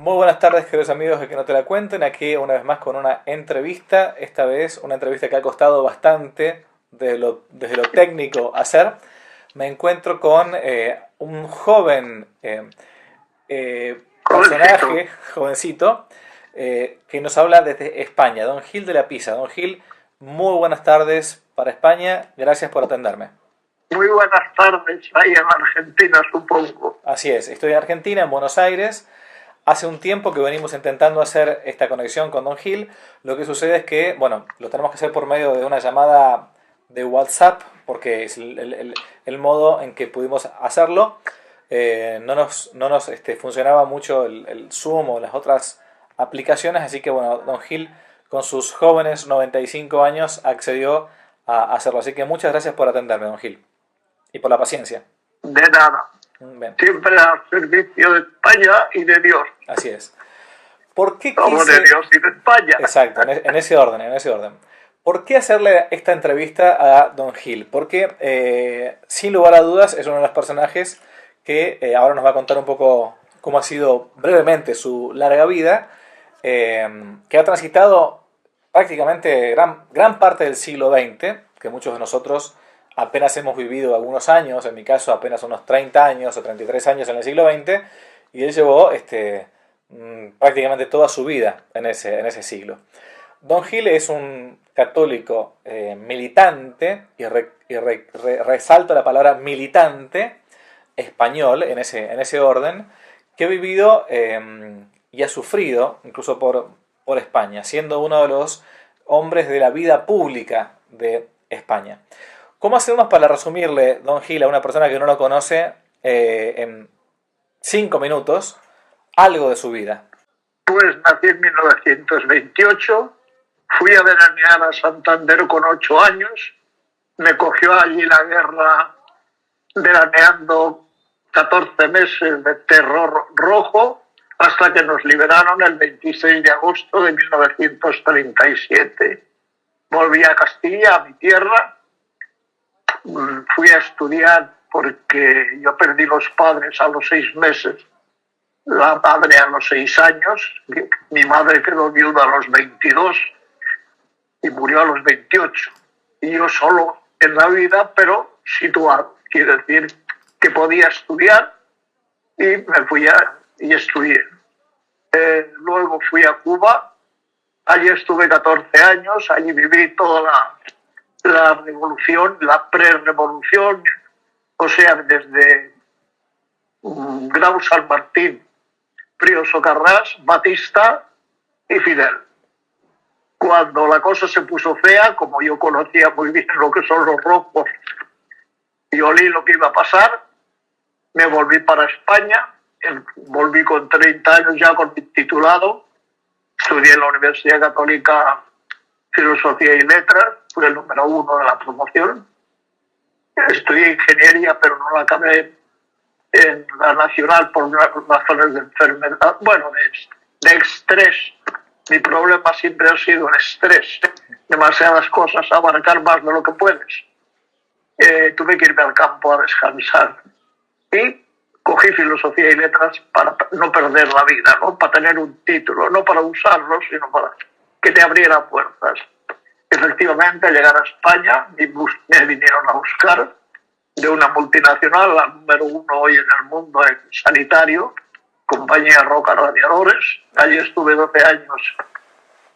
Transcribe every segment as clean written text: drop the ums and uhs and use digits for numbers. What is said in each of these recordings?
Muy buenas tardes, queridos amigos de Que No Te La Cuenten. Aquí una vez más con una entrevista. Esta vez una entrevista que ha costado bastante desde lo técnico hacer. Me encuentro con un joven personaje, jovencito, que nos habla desde España, Don Gil de la Pisa. Don Gil, muy buenas tardes para España. Gracias por atenderme. Muy buenas tardes, ahí en Argentina, supongo. Así es, estoy en Argentina, en Buenos Aires. Hace un tiempo que venimos intentando hacer esta conexión con Don Gil. Lo que sucede es que, bueno, lo tenemos que hacer por medio de una llamada de WhatsApp, porque es el modo en que pudimos hacerlo. No nos funcionaba mucho el Zoom o las otras aplicaciones, así que, bueno, Don Gil, con sus jóvenes 95 años, accedió a hacerlo. Así que muchas gracias por atenderme, Don Gil, y por la paciencia. De nada. Bien. Siempre al servicio de España y de Dios. Así es. ¿Por qué Como de Dios y de España. Exacto, en ese orden. ¿Por qué hacerle esta entrevista a Don Gil? Porque, sin lugar a dudas, es uno de los personajes que ahora nos va a contar un poco cómo ha sido brevemente su larga vida, que ha transitado prácticamente gran parte del siglo XX, que muchos de nosotros apenas hemos vivido algunos años, en mi caso apenas unos 30 años o 33 años en el siglo XX, y él llevó prácticamente toda su vida en ese siglo. Don Gil es un católico militante, y resalto la palabra militante, español en ese orden, que ha vivido y ha sufrido incluso por España, siendo uno de los hombres de la vida pública de España. ¿Cómo hacemos para resumirle, Don Gil, a una persona que no lo conoce en 5 minutos, algo de su vida? Pues nací en 1928, fui a veranear a Santander con 8 años, me cogió allí la guerra veraneando 14 meses de terror rojo, hasta que nos liberaron el 26 de agosto de 1937. Volví a Castilla, a mi tierra. Fui a estudiar porque yo perdí los padres a los 6 meses, la madre a los 6 años, mi madre quedó viuda a los 22 y murió a los 28. Y yo solo en la vida, pero situado, quiere decir que podía estudiar y me fui y estudié. Luego fui a Cuba, allí estuve 14 años, allí viví toda la revolución, la pre-revolución, o sea, desde Grau San Martín, Prío Socarrás, Batista y Fidel. Cuando la cosa se puso fea, como yo conocía muy bien lo que son los rojos y olí lo que iba a pasar, me volví para España, volví con 30 años ya con mi titulado, estudié en la Universidad Católica Filosofía y Letras, fui el número 1 de la promoción. Estudié ingeniería, pero no la acabé en la Nacional por razones de enfermedad, bueno, de estrés. Mi problema siempre ha sido el estrés, demasiadas cosas, abarcar más de lo que puedes. Tuve que irme al campo a descansar y cogí Filosofía y Letras para no perder la vida, ¿no? Para tener un título, no para usarlo, sino para que te abriera puertas. Efectivamente, al llegar a España, me vinieron a buscar de una multinacional, la número 1 hoy en el mundo en sanitario, compañía Roca Radiadores. Allí estuve 12 años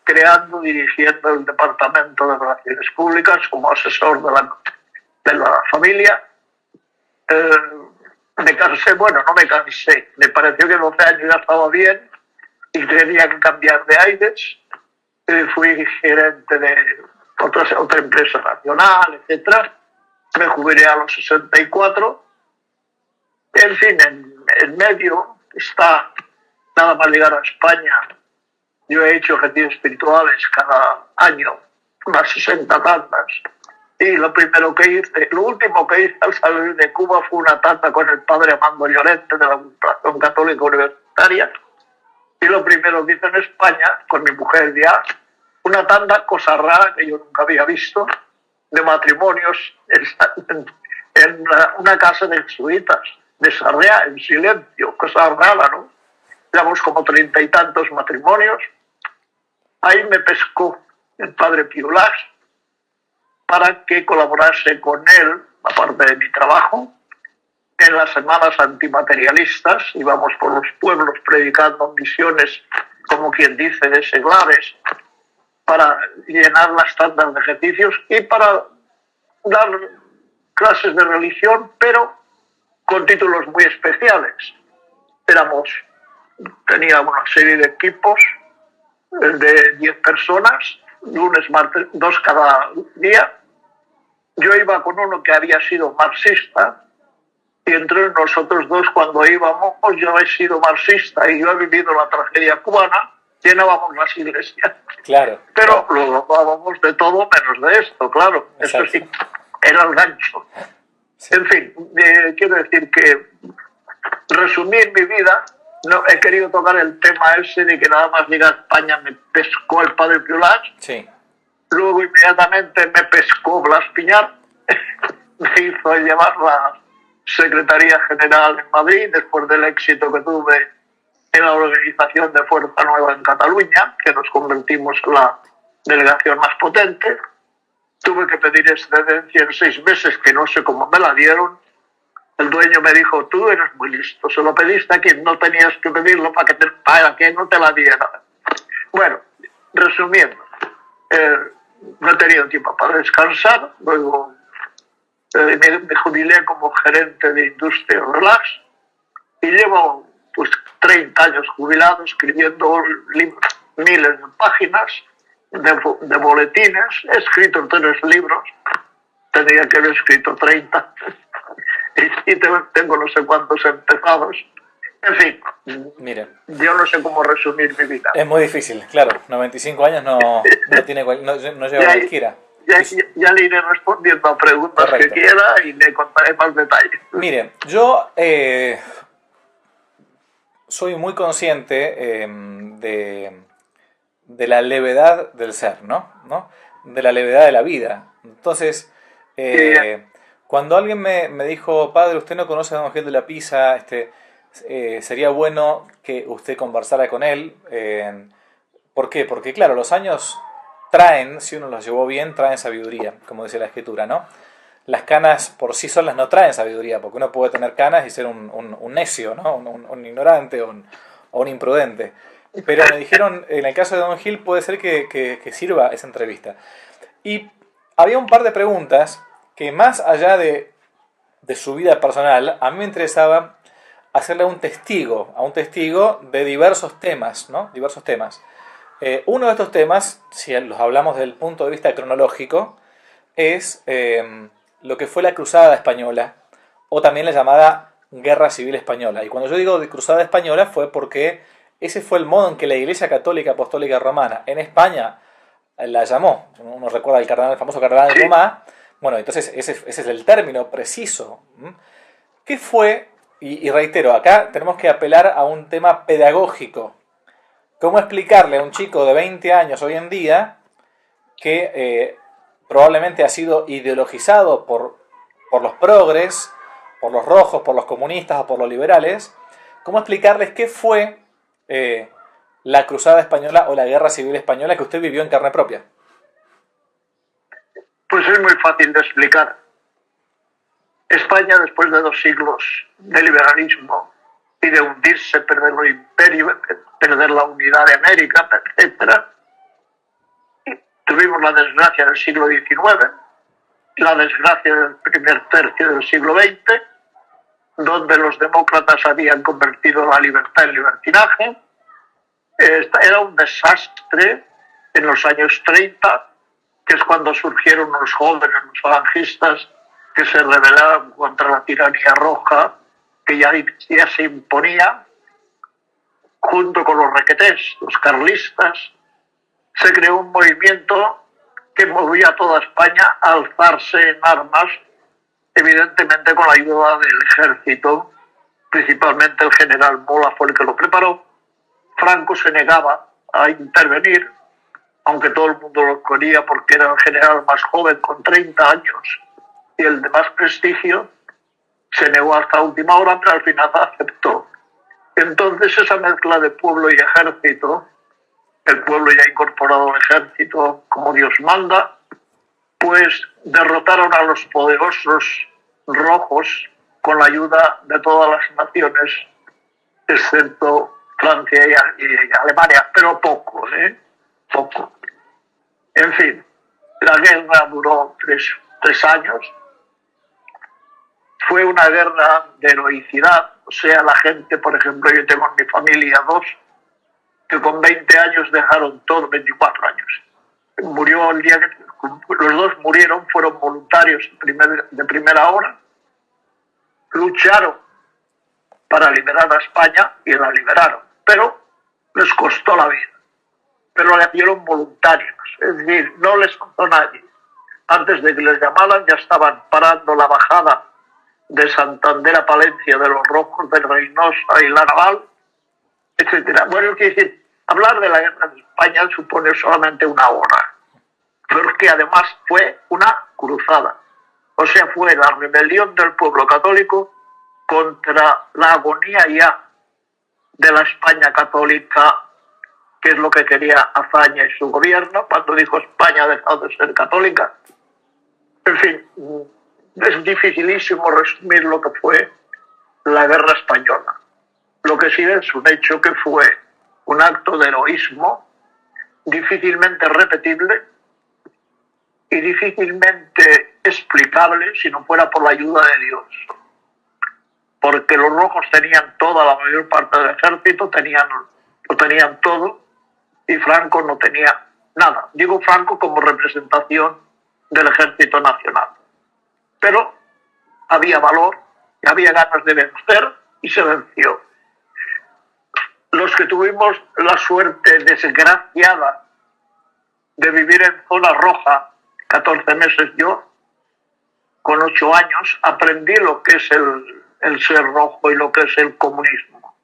creando, dirigiendo el Departamento de Relaciones Públicas como asesor de la familia. Me cansé, bueno, no me cansé, me pareció que 12 años ya estaba bien y tenía que cambiar de aires. Fui gerente de otra empresa nacional, etc. Me jubilé a los 64. En fin, en medio está, nada más llegar a España, yo he hecho retiros espirituales cada año, unas 60 tandas. Y lo último que hice al salir de Cuba fue una tanda con el padre Amando Llorente de la Administración Católica Universitaria. Y lo primero que hice en España, con mi mujer ya, una tanda, cosa rara que yo nunca había visto, de matrimonios en una casa de jesuitas, de Sarriá, en silencio, cosa rara, ¿no? llevamos como 30 y tantos matrimonios. Ahí me pescó el padre Piolás para que colaborase con él, aparte de mi trabajo, en las semanas antimaterialistas. Íbamos por los pueblos predicando misiones, como quien dice, de seglares, para llenar las tandas de ejercicios y para dar clases de religión, pero con títulos muy especiales. Tenía una serie de equipos de 10 personas, lunes, martes, 2 cada día. Yo iba con uno que había sido marxista, y entre nosotros dos, cuando íbamos, yo he sido marxista y yo he vivido la tragedia cubana, llenábamos las iglesias. Claro. Pero lo hablábamos de todo menos de esto, claro. Exacto. Eso sí, era el gancho. Sí. En fin, quiero decir que resumir mi vida, no he querido tocar el tema ese de que nada más llegar a España me pescó el padre Piolás. Sí. Luego inmediatamente me pescó Blas Piñar, me hizo llevar la Secretaría General en Madrid después del éxito que tuve en la organización de Fuerza Nueva en Cataluña, que nos convertimos en la delegación más potente. Tuve que pedir excedencia en 6 meses, que no sé cómo me la dieron. El dueño me dijo, tú eres muy listo, se lo pediste a quien no tenías que pedirlo para que no te la diera. Bueno, resumiendo, no he tenido tiempo para descansar, luego me jubilé como gerente de Industria Relax y llevo pues 30 años jubilado escribiendo miles de páginas de boletines. He escrito 3 libros, tendría que haber escrito 30 y tengo no sé cuántos empezados. En fin, mire, yo no sé cómo resumir mi vida. Es muy difícil, claro, 95 años no lleva cualquiera. Ya le iré respondiendo a preguntas. Correcto. Que quiera y le contaré más detalles. Mire, yo soy muy consciente de la levedad del ser, ¿no? De la levedad de la vida. Entonces, cuando alguien me dijo, padre, usted no conoce a don Gil de la Pisa, sería bueno que usted conversara con él. ¿Por qué? Porque, claro, los años traen, si uno los llevó bien, traen sabiduría, como dice la escritura, ¿no? Las canas por sí solas no traen sabiduría, porque uno puede tener canas y ser un necio, ¿no? Un ignorante o un imprudente. Pero me dijeron, en el caso de don Gil, puede ser que sirva esa entrevista. Y había un par de preguntas que, más allá de su vida personal, a mí me interesaba hacerle a un testigo de diversos temas, ¿no? Diversos temas. Uno de estos temas, si los hablamos desde el punto de vista cronológico, es lo que fue la Cruzada Española, o también la llamada Guerra Civil Española. Y cuando yo digo de Cruzada Española fue porque ese fue el modo en que la Iglesia Católica Apostólica Romana en España la llamó. Uno recuerda el famoso cardenal de Roma. Bueno, entonces ese es el término preciso. ¿Qué fue? Y reitero, acá tenemos que apelar a un tema pedagógico. ¿Cómo explicarle a un chico de 20 años hoy en día que probablemente ha sido ideologizado por los progres, por los rojos, por los comunistas o por los liberales? ¿Cómo explicarles qué fue la Cruzada Española o la Guerra Civil Española que usted vivió en carne propia? Pues es muy fácil de explicar. España, después de 2 siglos de liberalismo y de hundirse, perder los imperios, perder la unidad de América, etc., tuvimos la desgracia del siglo XIX, la desgracia del primer tercio del siglo XX, donde los demócratas habían convertido la libertad en libertinaje. Era un desastre en los años 30, que es cuando surgieron los jóvenes, los falangistas, que se rebelaron contra la tiranía roja, que ya se imponía, junto con los requetés, los carlistas. Se creó un movimiento que movía a toda España a alzarse en armas, evidentemente con la ayuda del ejército, principalmente el general Mola fue el que lo preparó. Franco se negaba a intervenir, aunque todo el mundo lo quería porque era el general más joven, con 30 años, y el de más prestigio. Se negó hasta última hora, pero al final aceptó. Entonces esa mezcla de pueblo y ejército, el pueblo ya incorporado al ejército como Dios manda, pues derrotaron a los poderosos rojos con la ayuda de todas las naciones, excepto Francia y Alemania, pero poco, poco. En fin, la guerra duró tres años. Fue una guerra de heroicidad, o sea, la gente, por ejemplo, yo tengo en mi familia dos que con 20 años dejaron todo, 24 años. Murió el día que los dos murieron, fueron voluntarios de primera hora, lucharon para liberar a España y la liberaron, pero les costó la vida. Pero la dieron voluntarios, es decir, no les contó nadie. Antes de que les llamaran ya estaban parando la bajada de Santander a Palencia de los rojos de Reynosa y la Naval, etcétera. Bueno, es decir, hablar de la guerra de España supone solamente una hora, pero que además fue una cruzada. O sea, fue la rebelión del pueblo católico contra la agonía ya de la España católica, que es lo que quería Azaña y su gobierno, cuando dijo España ha dejado de ser católica. En fin, es dificilísimo resumir lo que fue la guerra española. Lo que sí es un hecho que fue un acto de heroísmo difícilmente repetible y difícilmente explicable si no fuera por la ayuda de Dios. Porque los rojos tenían toda la mayor parte del ejército, lo tenían todo, y Franco no tenía nada. Digo Franco como representación del ejército nacional. Pero había valor, había ganas de vencer y se venció. Los que tuvimos la suerte desgraciada de vivir en zona roja, 14 meses yo, con 8 años, aprendí lo que es el ser rojo y lo que es el comunismo.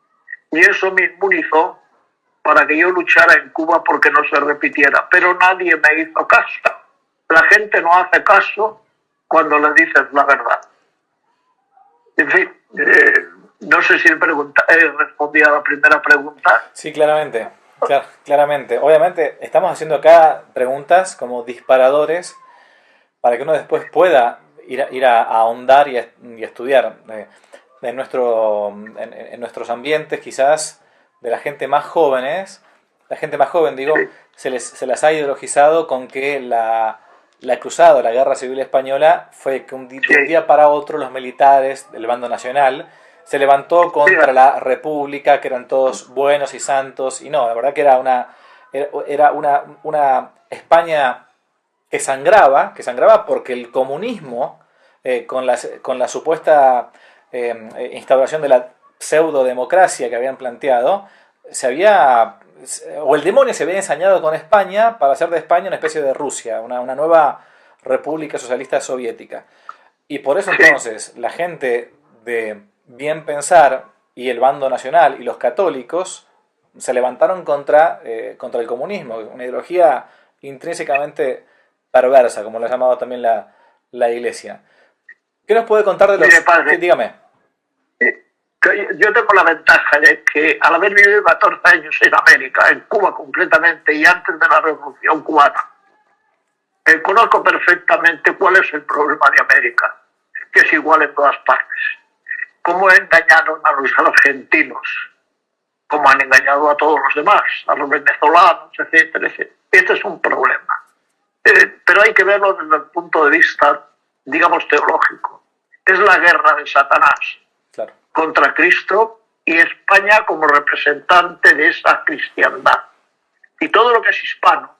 Y eso me inmunizó para que yo luchara en Cuba porque no se repitiera. Pero nadie me hizo caso. La gente no hace caso cuando le dices la verdad. En fin, no sé si respondí a la primera pregunta. Sí, claramente. Claramente. Obviamente estamos haciendo acá preguntas como disparadores para que uno después pueda ir a ahondar y a estudiar. En nuestros ambientes, quizás de la gente más jóvenes, la gente más joven, digo, Sí. se las ha ideologizado con que la cruzada, la guerra civil española, fue que de un día para otro los militares del bando nacional se levantó contra la república, que eran todos buenos y santos, y no, la verdad que era una España que sangraba porque el comunismo, con la supuesta instauración de la pseudodemocracia que habían planteado, o el demonio se había ensañado con España para hacer de España una especie de Rusia, una nueva república socialista soviética. Y por eso entonces la gente de bien pensar y el bando nacional y los católicos se levantaron contra el comunismo, una ideología intrínsecamente perversa, como lo ha llamado también la Iglesia. ¿Qué nos puede contar de los...? Mire, padre, dígame. yo tengo la ventaja de que al haber vivido 14 años en América, en Cuba concretamente, y antes de la Revolución Cubana, conozco perfectamente cuál es el problema de América, que es igual en todas partes. Cómo engañaron a los argentinos, cómo han engañado a todos los demás, a los venezolanos, etcétera, etcétera. Este es un problema. Pero hay que verlo desde el punto de vista, digamos, teológico. Es la guerra de Satanás contra Cristo y España como representante de esa cristiandad. Y todo lo que es hispano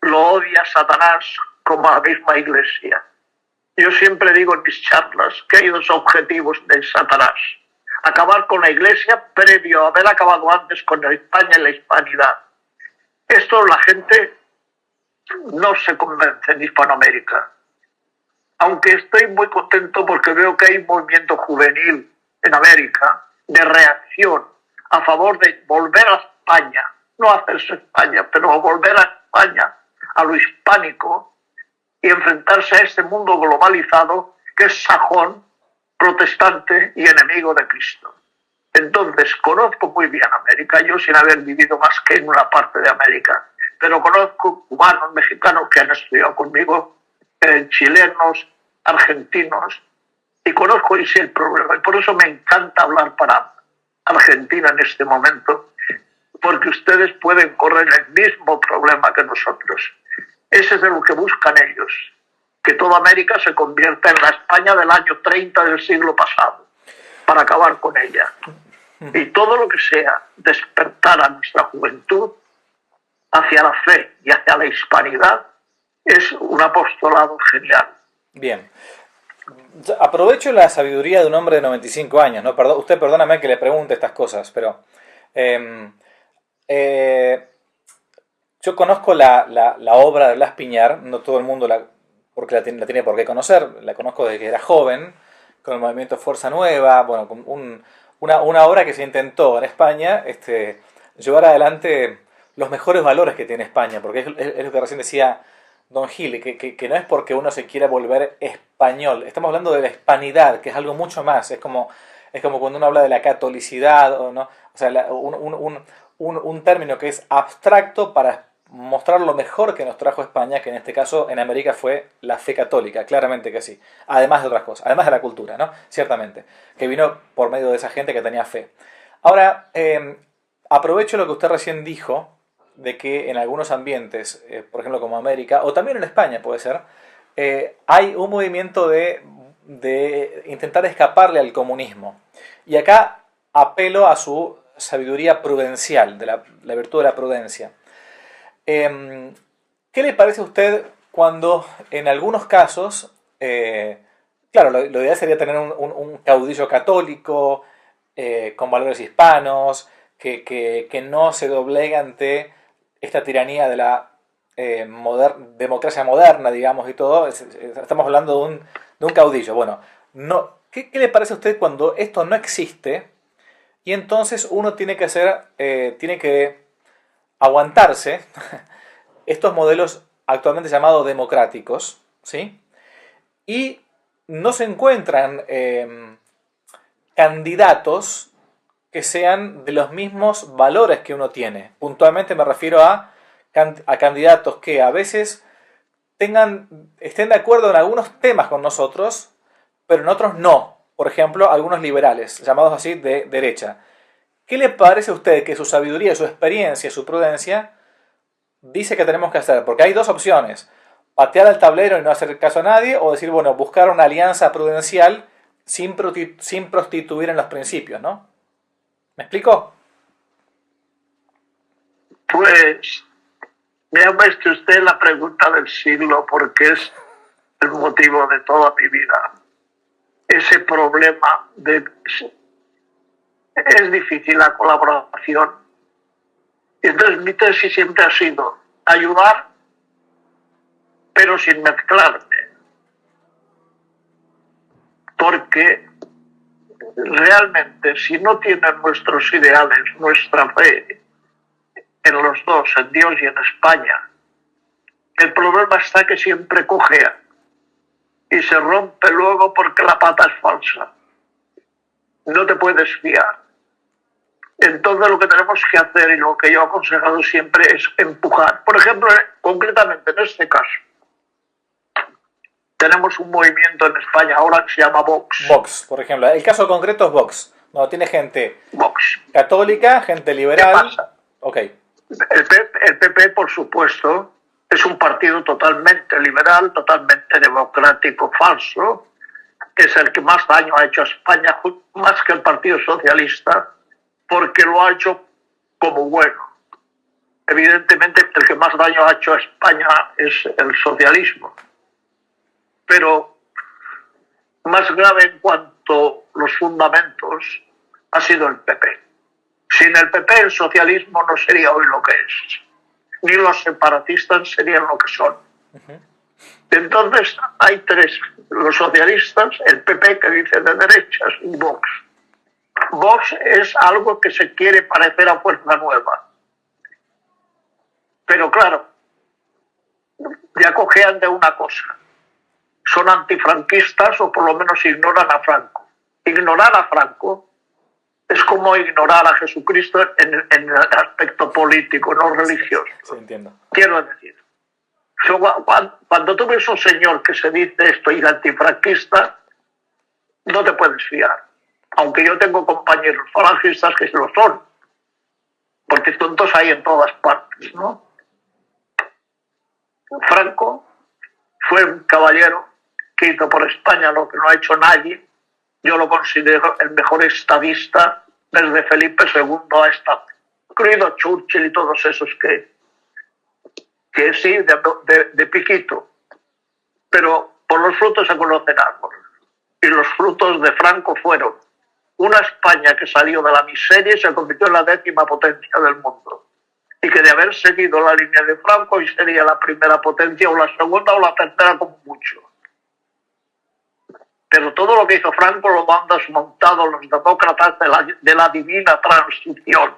lo odia Satanás como a la misma Iglesia. Yo siempre digo en mis charlas que hay dos objetivos de Satanás. Acabar con la Iglesia previo a haber acabado antes con España y la hispanidad. Esto la gente no se convence en Hispanoamérica. Aunque estoy muy contento porque veo que hay un movimiento juvenil en América de reacción a favor de volver a España, no hacerse España, pero volver a España, a lo hispánico, y enfrentarse a este mundo globalizado que es sajón, protestante y enemigo de Cristo. Entonces, conozco muy bien América, yo sin haber vivido más que en una parte de América, pero conozco cubanos, mexicanos que han estudiado conmigo, chilenos, argentinos, y conozco y sé el problema. Y por eso me encanta hablar para Argentina en este momento, porque ustedes pueden correr el mismo problema que nosotros. Ese es de lo que buscan ellos, que toda América se convierta en la España del año 30 del siglo pasado, para acabar con ella. Y todo lo que sea despertar a nuestra juventud hacia la fe y hacia la hispanidad es un apostolado genial. Bien. Aprovecho la sabiduría de un hombre de 95 años, ¿no? Usted perdóname que le pregunte estas cosas, pero yo conozco la obra de Blas Piñar, no todo el mundo porque la tiene por qué conocer, la conozco desde que era joven, con el movimiento Fuerza Nueva, bueno, con una obra que se intentó en España llevar adelante los mejores valores que tiene España, porque es lo que recién decía Don Gil, que no es porque uno se quiera volver español, estamos hablando de la hispanidad, que es algo mucho más, es como cuando uno habla de la catolicidad, o, ¿no? O sea, un término que es abstracto para mostrar lo mejor que nos trajo España, que en este caso en América fue la fe católica, claramente que sí, además de otras cosas, además de la cultura, ¿no? Ciertamente, que vino por medio de esa gente que tenía fe. Ahora, aprovecho lo que usted recién dijo, de que en algunos ambientes, por ejemplo como América, o también en España puede ser, hay un movimiento de intentar escaparle al comunismo. Y acá apelo a su sabiduría prudencial, de la virtud de la prudencia. ¿Qué le parece a usted cuando en algunos casos, claro, lo ideal sería tener un caudillo católico, con valores hispanos, que no se doblegue ante esta tiranía de la democracia moderna, digamos, y todo? Estamos hablando de un caudillo. Bueno, no, ¿qué le parece a usted cuando esto no existe y entonces uno tiene que aguantarse estos modelos actualmente llamados democráticos, ¿sí? Y no se encuentran candidatos que sean de los mismos valores que uno tiene? Puntualmente me refiero a candidatos que a veces estén de acuerdo en algunos temas con nosotros, pero en otros no. Por ejemplo, algunos liberales, llamados así de derecha. ¿Qué le parece a usted que su sabiduría, su experiencia, su prudencia dice que tenemos que hacer? Porque hay dos opciones: patear al tablero y no hacer caso a nadie, o decir, bueno, buscar una alianza prudencial sin prostituir en los principios, ¿no? ¿Me explico? Pues me ha puesto usted la pregunta del siglo, porque es el motivo de toda mi vida. Ese problema es difícil la colaboración. Y entonces mi tesis siempre ha sido ayudar, pero sin mezclarme. Porque realmente, si no tienen nuestros ideales, nuestra fe en los dos, en Dios y en España, el problema está que siempre cojea y se rompe luego porque la pata es falsa. No te puedes fiar. Entonces lo que tenemos que hacer, y lo que yo he aconsejado siempre, es empujar. Por ejemplo, concretamente en este caso, tenemos un movimiento en España ahora que se llama Vox. Vox, por ejemplo. El caso concreto es Vox. No, tiene gente Vox. católica, gente liberal. ¿Qué pasa? Ok. El PP, por supuesto, es un partido totalmente liberal, totalmente democrático, falso, que es el que más daño ha hecho a España, más que el Partido Socialista, porque lo ha hecho como bueno. Evidentemente, el que más daño ha hecho a España es el socialismo. Pero más grave en cuanto a los fundamentos ha sido el PP. Sin el PP el socialismo no sería hoy lo que es, ni los separatistas serían lo que son. Entonces hay tres: los socialistas, el PP, que dice de derechas, y Vox. Vox es algo que se quiere parecer a Fuerza Nueva. Pero claro, ya cojean de una cosa: son antifranquistas, o por lo menos ignoran a Franco. Ignorar a Franco Es como ignorar a Jesucristo en el aspecto político, no religioso. Sí, entiendo. Quiero decir, cuando tú ves un señor que se dice estoy antifranquista, no te puedes fiar. Aunque yo tengo compañeros falangistas que lo son, porque tontos hay en todas partes, ¿no? Franco fue un caballero que hizo por España lo que no ha hecho nadie. Yo lo considero el mejor estadista desde Felipe II hasta, incluido Churchill y todos esos que sí, de piquito. Pero por los frutos se conocen árboles. Y los frutos de Franco fueron una España que salió de la miseria y se convirtió en la 10ª potencia del mundo. Y que de haber seguido la línea de Franco hoy sería la primera potencia o la segunda o la tercera como mucho. Pero todo lo que hizo Franco lo han desmontado los demócratas de la divina transición.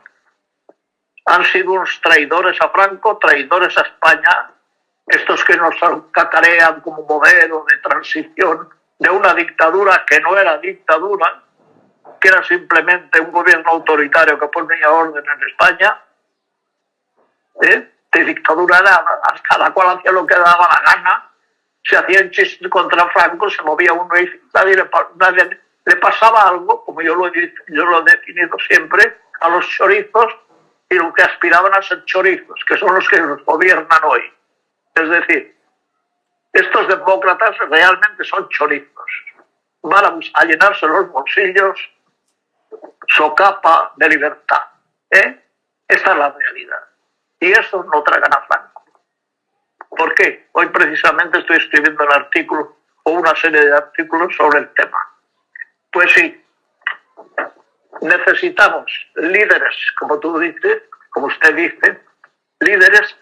Han sido unos traidores a Franco, traidores a España, estos que nos cacarean como modelo de transición de una dictadura que no era dictadura, que era simplemente un gobierno autoritario que ponía orden en España. De dictadura nada, cada cual hacía lo que daba la gana. Se hacían chistes contra Franco, se movía uno y nadie le pasaba algo, como yo lo he definido siempre, a los chorizos y lo que aspiraban a ser chorizos, que son los que nos gobiernan hoy. Es decir, estos demócratas realmente son chorizos. Van a llenarse los bolsillos, socapa de libertad. Esta es la realidad. Y eso no tragan a Franco. ¿Por qué? Hoy precisamente estoy escribiendo un artículo o una serie de artículos sobre el tema. Pues sí, necesitamos líderes, como tú dices, como usted dice, líderes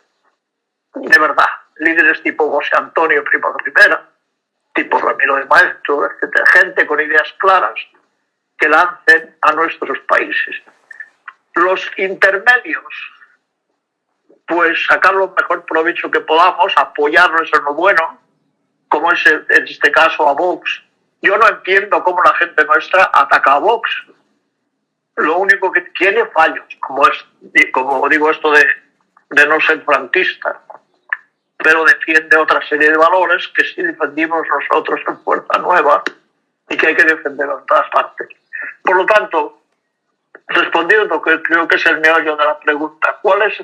de verdad, líderes tipo José Antonio Primo de Rivera, tipo Ramiro de Maeztu, etc. Gente con ideas claras que lancen a nuestros países. Los intermedios, pues sacar lo mejor provecho que podamos, apoyarlos en lo bueno, como es en este caso a Vox. Yo no entiendo cómo la gente nuestra ataca a Vox. Lo único que tiene fallos, como digo esto de no ser franquista, pero defiende otra serie de valores que sí defendimos nosotros en Fuerza Nueva y que hay que defender en todas partes. Por lo tanto, respondiendo lo que creo que es el meollo de la pregunta, ¿cuál es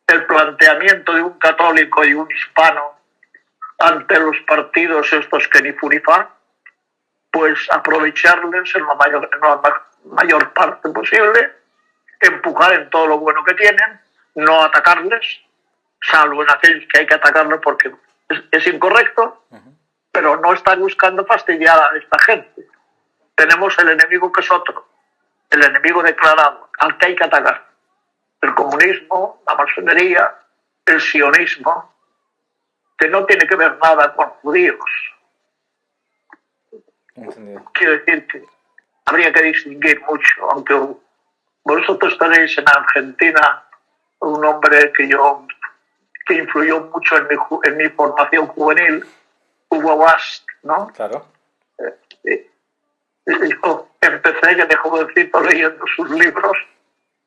el planteamiento de un católico y un hispano ante los partidos estos que ni fu ni fa? Pues aprovecharles en la mayor parte posible, empujar en todo lo bueno que tienen, no atacarles, salvo en aquellos que hay que atacarlos porque es incorrecto, pero no están buscando fastidiar a esta gente. Tenemos el enemigo que es otro, el enemigo declarado, al que hay que atacar. El comunismo, la masonería, el sionismo, que no tiene que ver nada con judíos. Entendido. Quiero decir que habría que distinguir mucho, aunque vosotros tenéis en Argentina un hombre que influyó mucho en mi formación juvenil, Hugo Bast, ¿no? Claro. Yo empecé ya de jovencito leyendo sus libros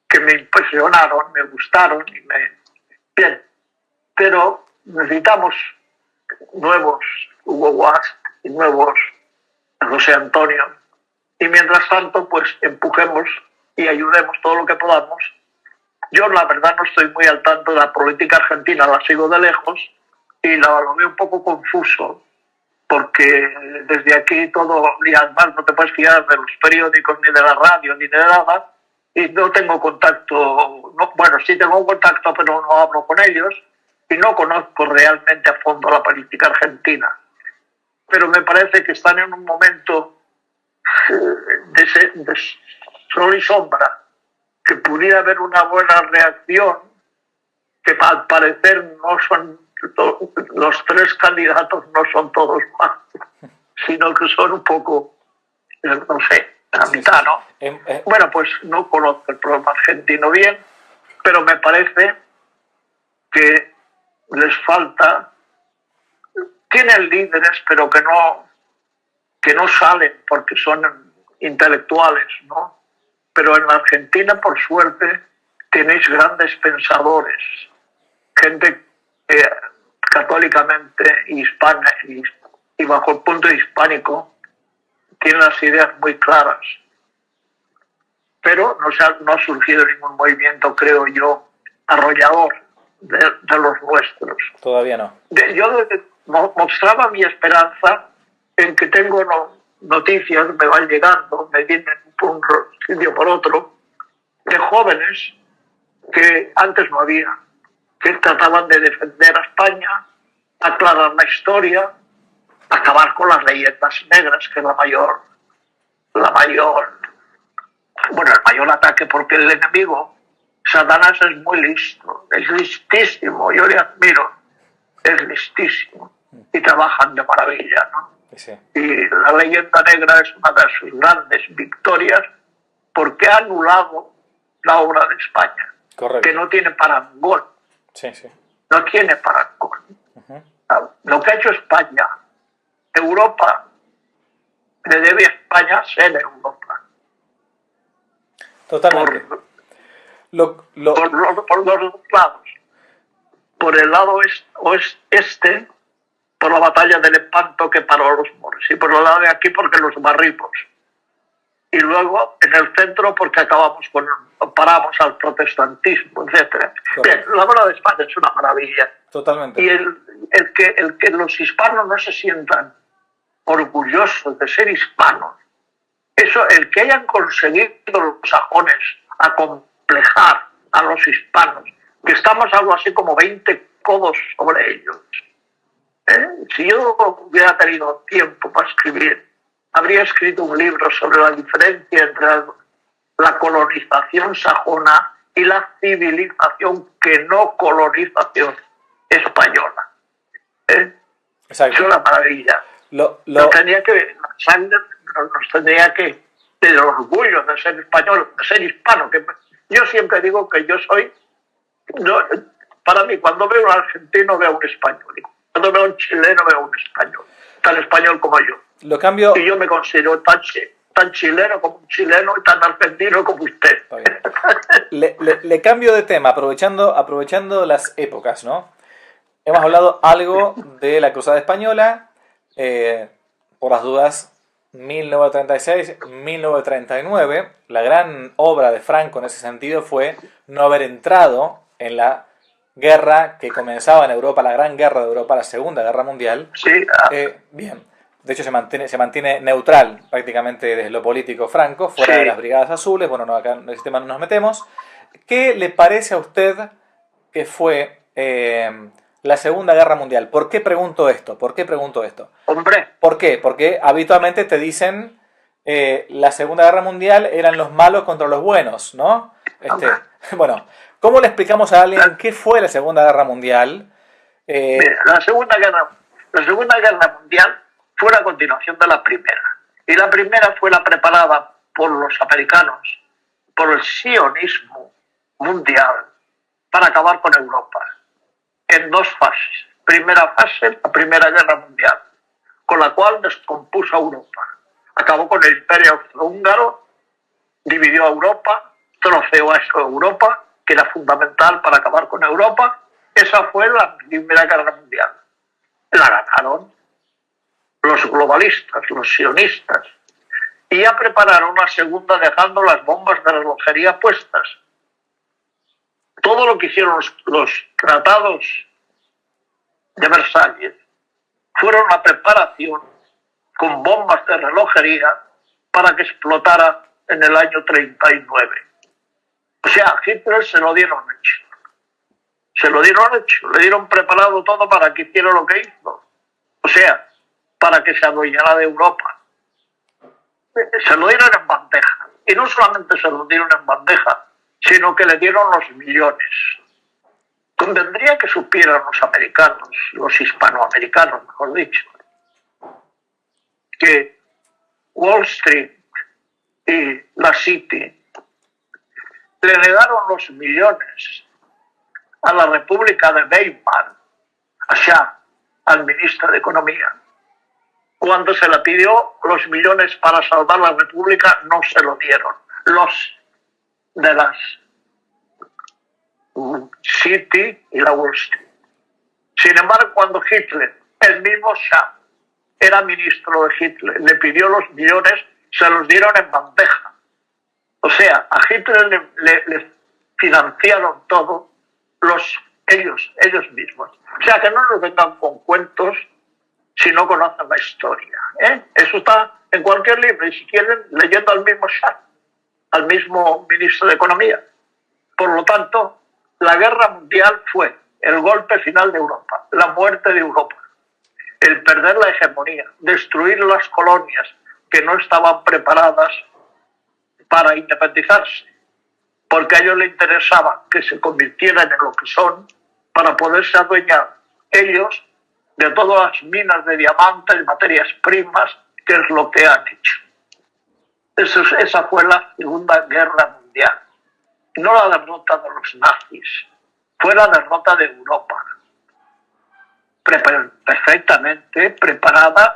que me impresionaron, me gustaron y Bien, pero necesitamos nuevos Hugo Bast y nuevos José Antonio. Y mientras tanto, pues empujemos y ayudemos todo lo que podamos. Yo, la verdad, no estoy muy al tanto de la política argentina, la sigo de lejos y lo veo un poco confuso, porque desde aquí todo, y además no te puedes fiar de los periódicos, ni de la radio, ni de nada, y no tengo contacto, bueno, sí tengo contacto, pero no hablo con ellos, y no conozco realmente a fondo la política argentina. Pero me parece que están en un momento de sol y sombra, que pudiera haber una buena reacción, que al parecer no son los tres candidatos, no son todos más, sino que son un poco, no sé, la mitad, ¿no? Bueno, pues no conozco el problema argentino bien, pero me parece que les falta, tienen líderes, pero que no salen porque son intelectuales, ¿no? pero en la Argentina, por suerte, tenéis grandes pensadores, gente católicamente hispana y bajo el punto hispánico tiene las ideas muy claras. Pero no ha surgido ningún movimiento, creo yo, arrollador de los nuestros. Todavía no. Yo mostraba mi esperanza en que tengo noticias, me van llegando, me vienen por un sitio por otro, de jóvenes que antes no había, que trataban de defender a España, aclarar la historia, acabar con las leyendas negras, que es el mayor ataque, porque el enemigo, Satanás, es muy listo, es listísimo, yo le admiro, es listísimo, y trabajan de maravilla, ¿no? Sí. Y la leyenda negra es una de sus grandes victorias, porque ha anulado la obra de España. Correcto. Que no tiene parangón. Sí, sí. No tiene parangón. Lo que ha hecho España, Europa, le debe a España ser Europa. Totalmente. Por los dos lados. Por el lado este, por la batalla de Lepanto que paró a los moros. Y por el lado de aquí porque los barrimos. Y luego en el centro porque paramos al protestantismo, etc. Bien, la obra de España es una maravilla. Totalmente. Y el que los hispanos no se sientan orgullosos de ser hispanos, el que hayan conseguido los sajones acomplejar a los hispanos, que estamos algo así como 20 codos sobre ellos. Si yo hubiera tenido tiempo para escribir, habría escrito un libro sobre la diferencia entre la colonización sajona y la civilización que no colonización española. Exacto. Es una maravilla. Nos tendría que del orgullo de ser español, de ser hispano. Que yo siempre digo que yo soy, para mí, cuando veo a un argentino veo a un español, y cuando veo a un chileno veo a un español, tan español como yo. Y yo me considero tan chileno como un chileno y tan argentino como usted. Le cambio de tema, aprovechando las épocas, ¿no? Hemos hablado algo de la Cruzada Española, por las dudas, 1936-1939. La gran obra de Franco en ese sentido fue no haber entrado en la guerra que comenzaba en Europa, la Gran Guerra de Europa, la Segunda Guerra Mundial. Sí. Bien. De hecho, se mantiene neutral prácticamente desde lo político Franco, fuera de las Brigadas Azules. Bueno, acá en el tema no nos metemos. ¿Qué le parece a usted que fue la Segunda Guerra Mundial? ¿Por qué pregunto esto? Hombre. ¿Por qué? Porque habitualmente te dicen la Segunda Guerra Mundial eran los malos contra los buenos, ¿no? Bueno, ¿cómo le explicamos a alguien qué fue la Segunda Guerra Mundial? Mira, la Segunda Guerra Mundial fue la continuación de la primera. Y la primera fue la preparada por los americanos, por el sionismo mundial, para acabar con Europa, en dos fases. Primera fase, la Primera Guerra Mundial, con la cual descompuso a Europa. Acabó con el Imperio Austrohúngaro, dividió a Europa, troceó a Europa, que era fundamental para acabar con Europa. Esa fue la Primera Guerra Mundial. La ganaron los globalistas, los sionistas, y ya prepararon una segunda dejando las bombas de relojería puestas. Todo lo que hicieron los tratados de Versalles fueron una preparación con bombas de relojería para que explotara en el año 39. O sea, a Hitler se lo dieron hecho. Le dieron preparado todo para que hiciera lo que hizo. O sea, para que se adueñara de Europa. Se lo dieron en bandeja. Y no solamente se lo dieron en bandeja, sino que le dieron los millones. Convendría que supieran los americanos, los hispanoamericanos, mejor dicho, que Wall Street y la City le negaron los millones a la República de Weimar, allá al ministro de Economía. Cuando se le pidió los millones para salvar la República, no se lo dieron. Los de las City y la Wall Street. Sin embargo, cuando Hitler, el mismo Shah, era ministro de Hitler, le pidió los millones, se los dieron en bandeja. O sea, a Hitler le financiaron todo ellos mismos. O sea, que no nos vengan con cuentos si no conocen la historia. Eso está en cualquier libro, y si quieren, leyendo al mismo Shah, al mismo ministro de Economía. Por lo tanto, la guerra mundial fue el golpe final de Europa, la muerte de Europa, el perder la hegemonía, destruir las colonias que no estaban preparadas para independizarse, porque a ellos les interesaba que se convirtieran en lo que son para poderse adueñar ellos de todas las minas de diamantes, de materias primas, que es lo que han hecho. Esa fue la Segunda Guerra Mundial. No la derrota de los nazis, fue la derrota de Europa. Perfectamente preparada.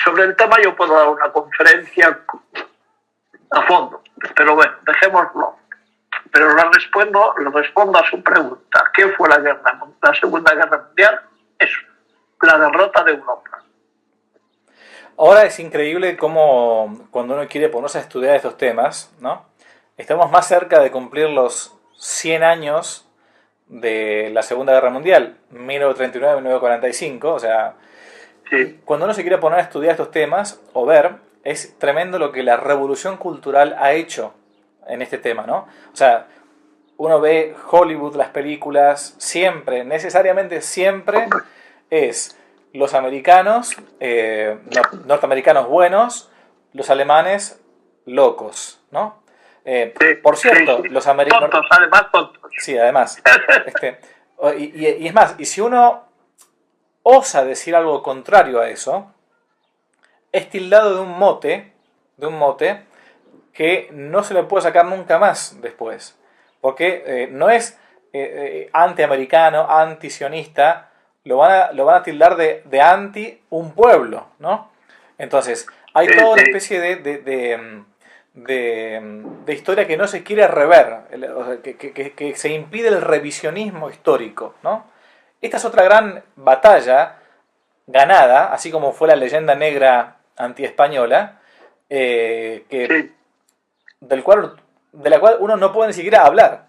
Sobre el tema yo puedo dar una conferencia a fondo, pero bueno, dejémoslo. Pero le respondo a su pregunta. ¿Qué fue la Segunda Guerra Mundial? Eso, la derrota de Europa. Ahora es increíble cómo cuando uno quiere ponerse a estudiar estos temas, ¿no? Estamos más cerca de cumplir los 100 años de la Segunda Guerra Mundial, 1939-1945, o sea, sí. Cuando uno se quiere poner a estudiar estos temas o ver, es tremendo lo que la revolución cultural ha hecho en este tema, ¿no? O sea, uno ve Hollywood, las películas, siempre, necesariamente siempre es los americanos, norteamericanos buenos, los alemanes locos, ¿no? Por cierto, los americanos... Tontos, además tontos. Sí, además. Y es más, y si uno osa decir algo contrario a eso, es tildado de un mote que no se le puede sacar nunca más después. Porque no es antiamericano, antisionista, lo van a tildar de anti un pueblo, ¿no? Entonces, hay toda una especie de historia que no se quiere rever, que se impide el revisionismo histórico, ¿no? Esta es otra gran batalla ganada, así como fue la leyenda negra antiespañola, de la cual uno no puede ni siquiera hablar.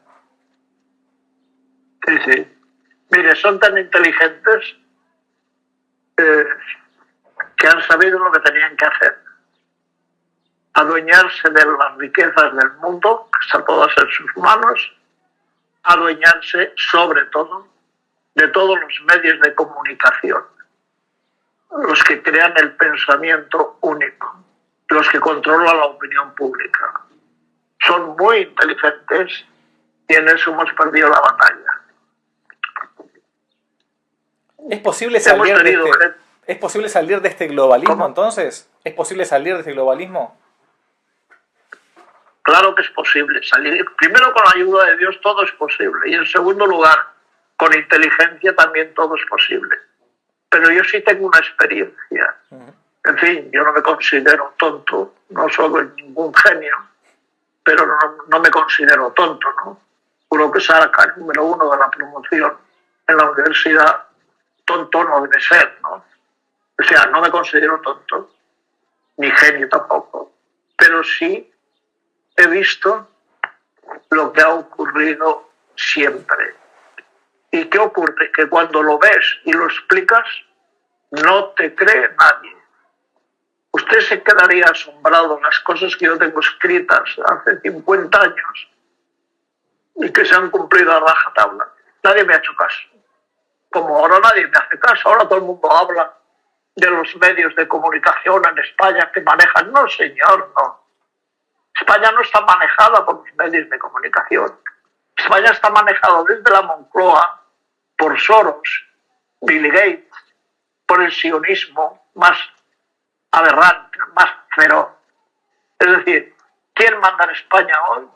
Sí, sí. Mire, son tan inteligentes que han sabido lo que tenían que hacer. Adueñarse de las riquezas del mundo, que están todas en sus manos, adueñarse sobre todo de todos los medios de comunicación, los que crean el pensamiento único, los que controlan la opinión pública. Son muy inteligentes y en eso hemos perdido la batalla. ¿Es posible salir de este globalismo? ¿Cómo? Entonces? ¿Es posible salir de este globalismo? Claro que es posible salir. Primero, con la ayuda de Dios todo es posible. Y en segundo lugar, con inteligencia también todo es posible. Pero yo sí tengo una experiencia. En fin, yo no me considero tonto, no soy ningún genio, pero no me considero tonto, ¿no? Uno que saca el número 1 de la promoción en la universidad, tonto no debe ser, ¿no? O sea, no me considero tonto, ni genio tampoco, pero sí he visto lo que ha ocurrido siempre. ¿Y qué ocurre? Que cuando lo ves y lo explicas, no te cree nadie. Usted se quedaría asombrado en las cosas que yo tengo escritas hace 50 años y que se han cumplido a rajatabla. Nadie me ha hecho caso. Como ahora nadie me hace caso, ahora todo el mundo habla de los medios de comunicación en España que manejan. No, señor, no. España no está manejada por los medios de comunicación. España está manejada desde la Moncloa por Soros, Bill Gates, por el sionismo más aberrante, más feroz. Es decir, ¿quién manda en España hoy?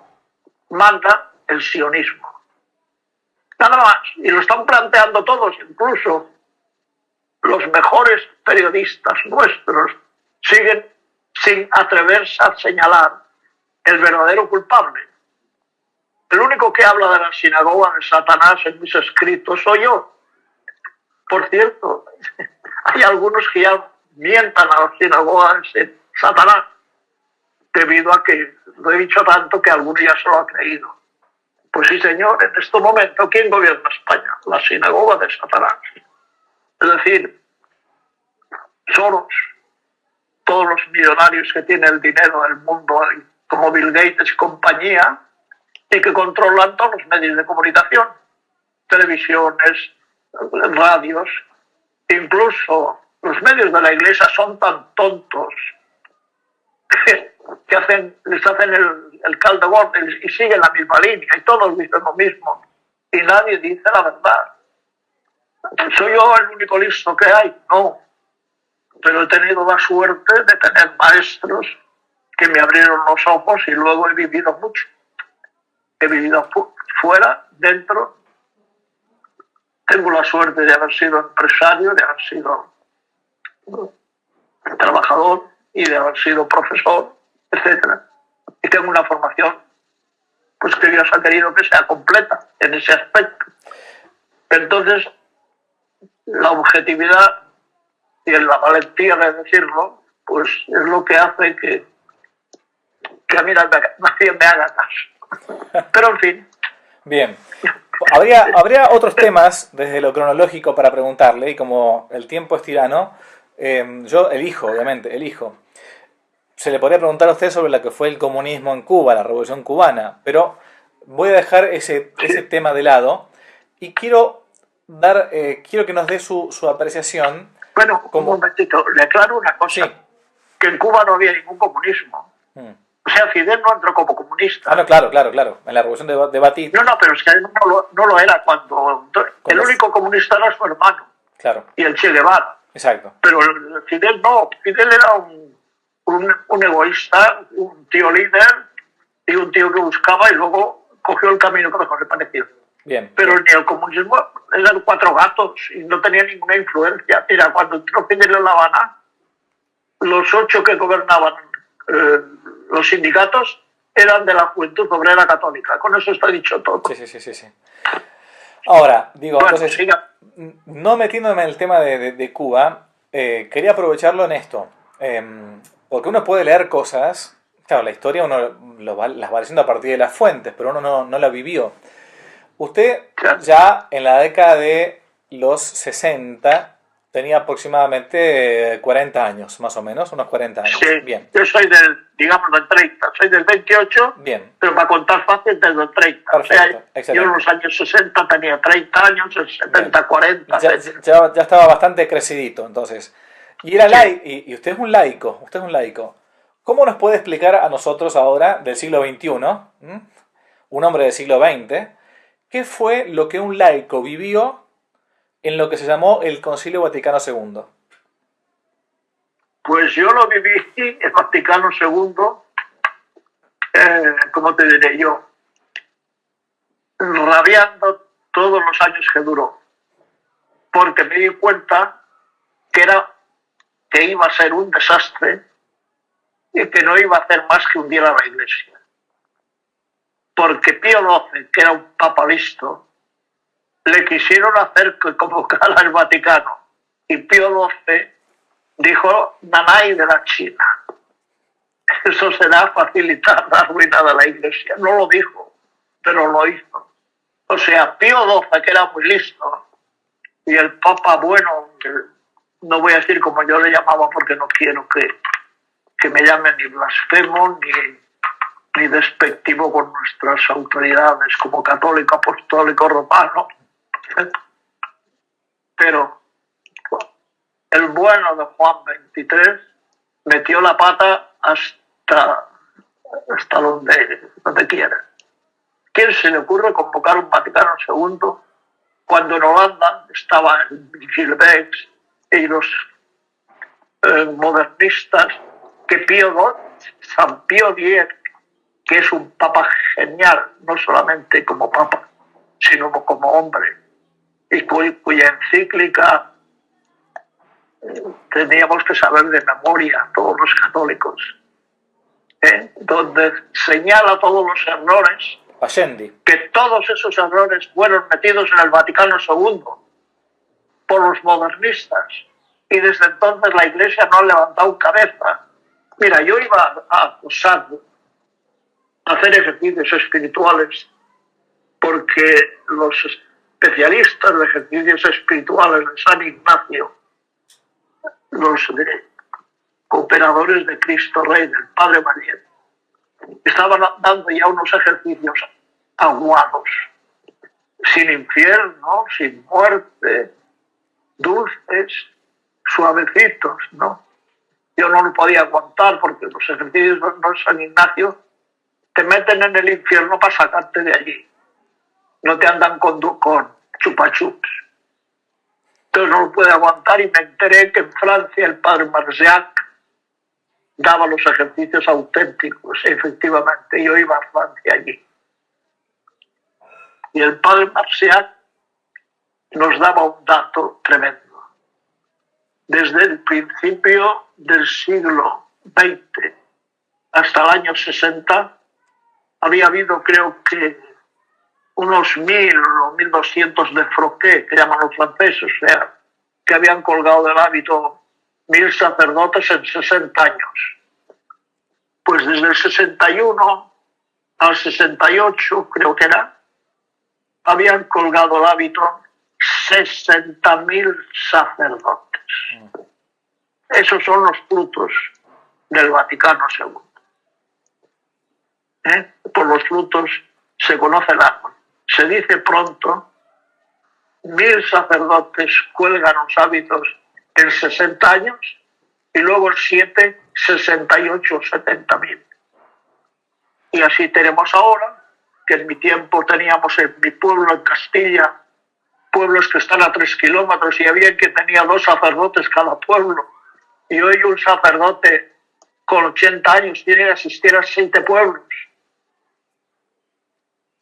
Manda el sionismo. Nada más. Y lo están planteando todos, incluso los mejores periodistas nuestros siguen sin atreverse a señalar el verdadero culpable. El único que habla de la sinagoga de Satanás en mis escritos soy yo. Por cierto, hay algunos que ya mientan a la sinagoga de Satanás, debido a que lo he dicho tanto que alguno ya se lo ha creído. Pues sí, señor, en este momento, ¿quién gobierna España? La sinagoga de Satanás. Es decir, Soros, todos los millonarios que tienen el dinero del mundo, como Bill Gates y compañía, y que controlan todos los medios de comunicación, televisiones, radios, incluso los medios de la iglesia son tan tontos que les hacen el caldo gordo y siguen la misma línea y todos dicen lo mismo y nadie dice la verdad. ¿Soy yo el único listo que hay? No, pero he tenido la suerte de tener maestros que me abrieron los ojos y luego he vivido mucho. He vivido fuera, dentro. Tengo la suerte de haber sido empresario, de haber sido trabajador y de haber sido profesor, etc. Y tengo una formación pues que Dios ha querido que sea completa en ese aspecto. Entonces, la objetividad y la valentía de decirlo, pues es lo que hace que a mí nadie me haga caso. Pero en fin. Bien. Habría otros temas desde lo cronológico para preguntarle, y como el tiempo es tirano, yo elijo. Se le podría preguntar a usted sobre lo que fue el comunismo en Cuba, la Revolución Cubana, pero voy a dejar ese tema de lado y quiero que nos dé su apreciación. Bueno, un momentito, le aclaro una cosa, sí. Que en Cuba no había ningún comunismo. O sea, Fidel no entró como comunista. No, claro. En la revolución de Batista. No, pero es que no lo era cuando el único comunista era su hermano. Claro. Y el Che Guevara. Exacto. Pero Fidel no. Fidel era un egoísta, un tío líder y un tío que buscaba y luego cogió el camino que mejor le pareció. Bien. Pero ni el comunismo eran cuatro gatos y no tenía ninguna influencia. Mira, cuando entró Fidel en La Habana, los 8 que gobernaban los sindicatos eran de la Juventud Obrera Católica. Con eso está dicho todo. Sí. Ahora, digo, bueno, entonces, siga. No metiéndome en el tema de Cuba, quería aprovecharlo en esto. Porque uno puede leer cosas, claro, la historia uno las va leyendo a partir de las fuentes, pero uno no la vivió. Usted ya en la década de los 60 tenía aproximadamente 40 años, más o menos, unos 40 años. Sí, bien. Yo soy del 30, soy del 28, bien. Pero para contar fácil desde el 30. Perfecto, o sea, yo en los años 60 tenía 30 años, en 70, bien. 40. Ya estaba bastante crecidito, entonces. Y era y usted es un laico, ¿Cómo nos puede explicar a nosotros ahora, del siglo XXI, un hombre del siglo XX, qué fue lo que un laico vivió en lo que se llamó el Concilio Vaticano II? Pues yo lo viví en el Vaticano II, ¿cómo te diré yo? Rabiando todos los años que duró. Porque me di cuenta que iba a ser un desastre y que no iba a hacer más que hundir a la Iglesia. Porque Pío XII, que era un papa listo, le quisieron hacer que convocara al Vaticano. Y Pío XII dijo, nanay de la China. Eso será facilitar la ruina de la Iglesia. No lo dijo, pero lo hizo. O sea, Pío XII, que era muy listo, y el papa bueno, no voy a decir como yo le llamaba porque no quiero que me llamen ni blasfemo ni despectivo con nuestras autoridades como católico, apostólico, romano. Pero el bueno de Juan XXIII metió la pata hasta donde quiera. ¿Quién se le ocurre convocar un Vaticano II cuando en Holanda estaban Gilbex y los modernistas que San Pío X, que es un papa genial, no solamente como papa, sino como hombre, y cuya encíclica teníamos que saber de memoria todos los católicos. donde señala todos los errores, Allende. que todos esos errores fueron metidos en el Vaticano II por los modernistas, y desde entonces la Iglesia no ha levantado cabeza. Mira, yo iba a acusar, a hacer ejercicios espirituales, porque los especialistas de ejercicios espirituales de San Ignacio, los cooperadores de Cristo Rey, del Padre María, estaban dando ya unos ejercicios aguados, sin infierno, sin muerte, dulces, suavecitos, ¿no? Yo no lo podía aguantar porque los ejercicios de San Ignacio te meten en el infierno para sacarte de allí. No te andan con chupa-chups. Entonces no lo pude aguantar y me enteré que en Francia el padre Marziac daba los ejercicios auténticos. Efectivamente, yo iba a Francia allí. Y el padre Marziac nos daba un dato tremendo. Desde el principio del siglo XX hasta el año 60 había habido, creo que, unos 1000 o 1200 de froqué, que llaman los franceses, o sea, que habían colgado del hábito 1000 sacerdotes en 60 años. Pues desde el 61 al 68, creo que era, habían colgado el hábito 60.000 sacerdotes. Esos son los frutos del Vaticano II. Por los frutos se conoce el árbol. Se dice pronto, 1000 sacerdotes cuelgan los hábitos en 60 años y luego en 7, 68 o 70.000. Y así tenemos ahora, que en mi tiempo teníamos en mi pueblo, en Castilla, pueblos que están a 3 kilómetros y había que tenía 2 sacerdotes cada pueblo. Y hoy un sacerdote con 80 años tiene que asistir a 7 pueblos.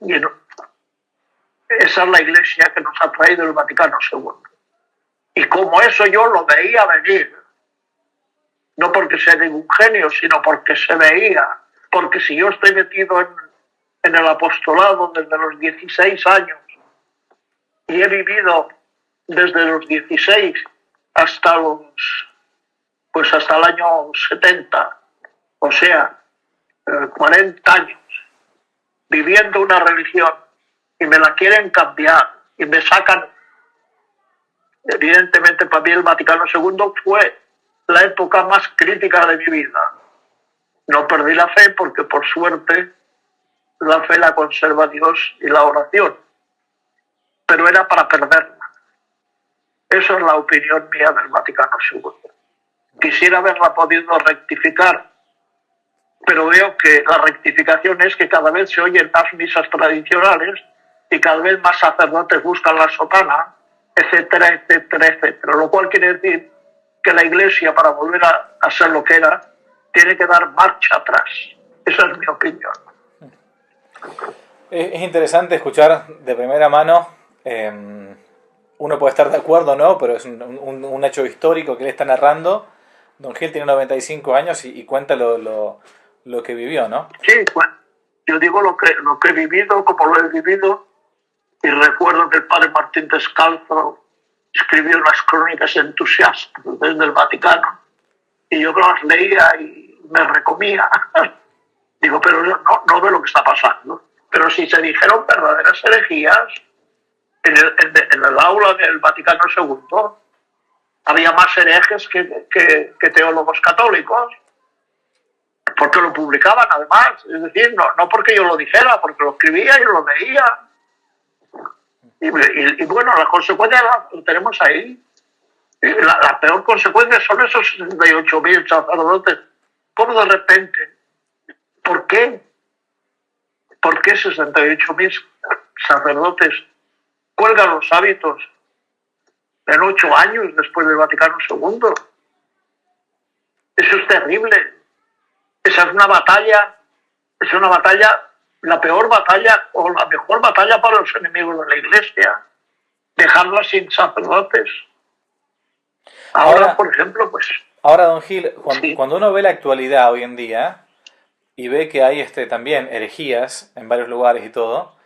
Y no, esa es la Iglesia que nos ha traído el Vaticano II. Y como eso yo lo veía venir, no porque sea de un genio, sino porque se veía, porque si yo estoy metido en el apostolado desde los 16 años y he vivido desde los 16 hasta hasta el año 70, o sea, 40 años, viviendo una religión y me la quieren cambiar y me sacan. Evidentemente para mí el Vaticano II fue la época más crítica de mi vida. No perdí la fe porque por suerte la fe la conserva Dios y la oración, pero era para perderla. Esa es la opinión mía del Vaticano II. Quisiera haberla podido rectificar, pero veo que la rectificación es que cada vez se oyen más misas tradicionales y cada vez más sacerdotes buscan la sotana, etcétera, etcétera, etcétera. Lo cual quiere decir que la Iglesia, para volver a ser lo que era, tiene que dar marcha atrás. Esa es mi opinión. Es interesante escuchar de primera mano. Uno puede estar de acuerdo o no, pero es un hecho histórico que él está narrando. Don Gil tiene 95 años y cuenta lo que vivió, ¿no? Sí, bueno, yo digo lo que he vivido, como lo he vivido, y recuerdo que el padre Martín Descalzo escribió unas crónicas entusiastas desde el Vaticano, y yo las leía y me recomía. Digo, pero no veo lo que está pasando. Pero si se dijeron verdaderas herejías en el aula del Vaticano II, había más herejes que teólogos católicos, porque lo publicaban además. Es decir, no porque yo lo dijera, porque lo escribía y lo leía. Y bueno, la consecuencia la tenemos ahí. La peor consecuencia son esos 68.000 sacerdotes. ¿Cómo de repente? ¿Por qué? ¿Por qué 68.000 sacerdotes cuelgan los hábitos en 8 años después del Vaticano II? Eso es terrible. Esa es una batalla, la peor batalla o la mejor batalla para los enemigos de la Iglesia. Dejarla sin sacerdotes. Ahora, por ejemplo, pues... Ahora, don Gil, sí. cuando uno ve la actualidad hoy en día, y ve que hay también herejías en varios lugares y todo,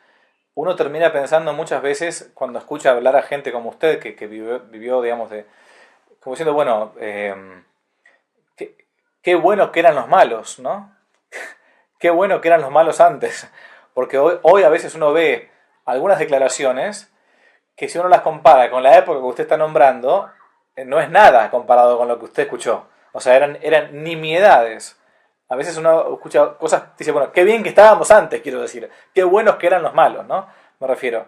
uno termina pensando muchas veces cuando escucha hablar a gente como usted que vivió, digamos, como diciendo, bueno, qué, qué bueno que eran los malos, ¿no? Qué bueno que eran los malos antes. Porque hoy a veces uno ve algunas declaraciones que si uno las compara con la época que usted está nombrando, no es nada comparado con lo que usted escuchó. O sea, eran nimiedades. A veces uno escucha cosas, dice, bueno, qué bien que estábamos antes, quiero decir. Qué buenos que eran los malos, ¿no? Me refiero.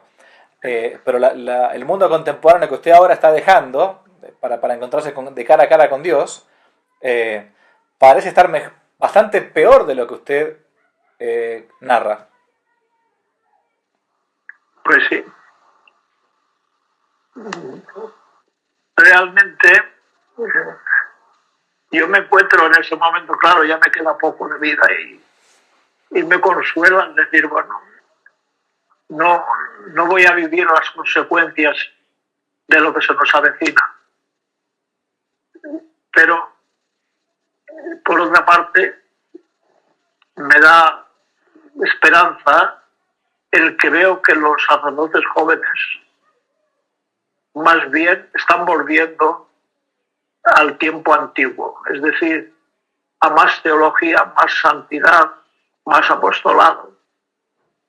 Pero el mundo contemporáneo que usted ahora está dejando para encontrarse de cara a cara con Dios, parece estar bastante peor de lo que usted narra. Pues sí, realmente yo me encuentro en ese momento, claro, ya me queda poco de vida y me consuelo al decir, bueno, no voy a vivir las consecuencias de lo que se nos avecina. Pero, por otra parte, me da esperanza el que veo que los sacerdotes jóvenes más bien están volviendo al tiempo antiguo, es decir, a más teología, más santidad, más apostolado.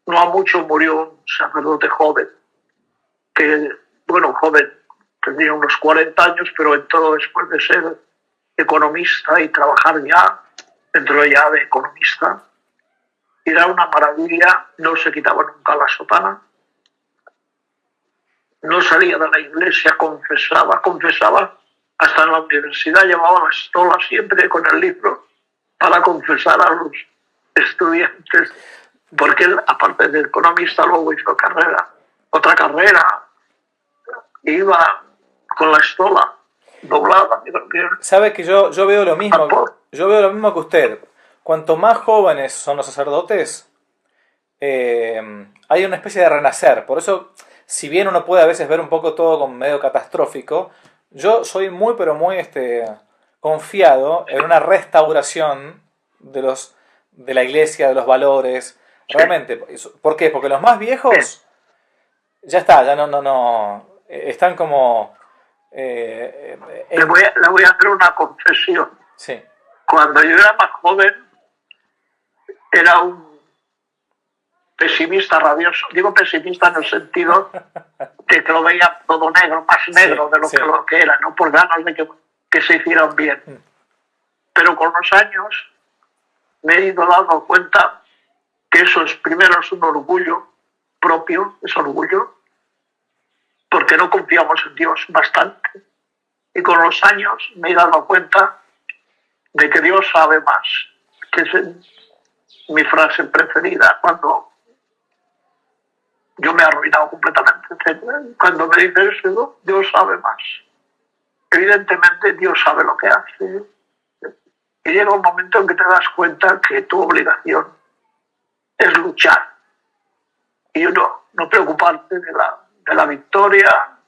No ha mucho murió un sacerdote joven, que, bueno, joven, tendría unos 40 años, pero entró después de ser economista y trabajar ya, entró ya de economista. Era una maravilla, no se quitaba nunca la sotana, no salía de la iglesia, confesaba hasta en la universidad, llevaba la estola siempre con el libro para confesar a los estudiantes, porque él, aparte de economista, luego hizo otra carrera, iba con la estola doblada. Sabe que yo veo lo mismo, que usted. Cuanto más jóvenes son los sacerdotes, hay una especie de renacer. Por eso, si bien uno puede a veces ver un poco todo como medio catastrófico, yo soy muy, pero muy confiado en una restauración de la iglesia, de los valores. Sí. Realmente. ¿Por qué? Porque los más viejos ya está, ya no están como... Le voy a hacer una confesión. Sí. Cuando yo era más joven, era un pesimista rabioso. Digo pesimista en el sentido de que lo veía todo negro, más negro de lo que era, no por ganas de que se hicieran bien. Pero con los años me he ido dando cuenta que eso es primero es un orgullo propio, es orgullo, porque no confiamos en Dios bastante. Y con los años me he dado cuenta de que Dios sabe más, que es mi frase preferida cuando yo me he arruinado completamente. Cuando me dice eso, Dios sabe más. Evidentemente Dios sabe lo que hace. Y llega un momento en que te das cuenta que tu obligación es luchar y no preocuparte de la victoria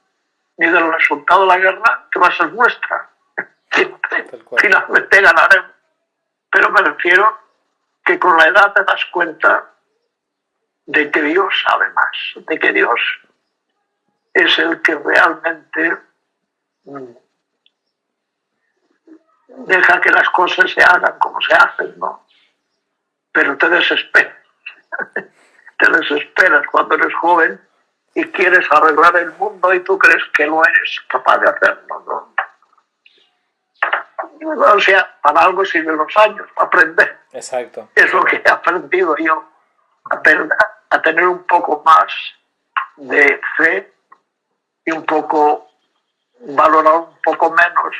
ni del resultado de la guerra, que va a ser nuestra. Finalmente ganaremos. Pero me refiero que con la edad te das cuenta de que Dios sabe más, de que Dios es el que realmente deja que las cosas se hagan como se hacen, ¿no? Pero te desesperas. Te desesperas cuando eres joven y quieres arreglar el mundo y tú crees que no eres capaz de hacerlo, ¿no? O sea, para algo sirven los años, para aprender. Exacto. Es lo que he aprendido yo, a tener un poco más de fe y valorar un poco menos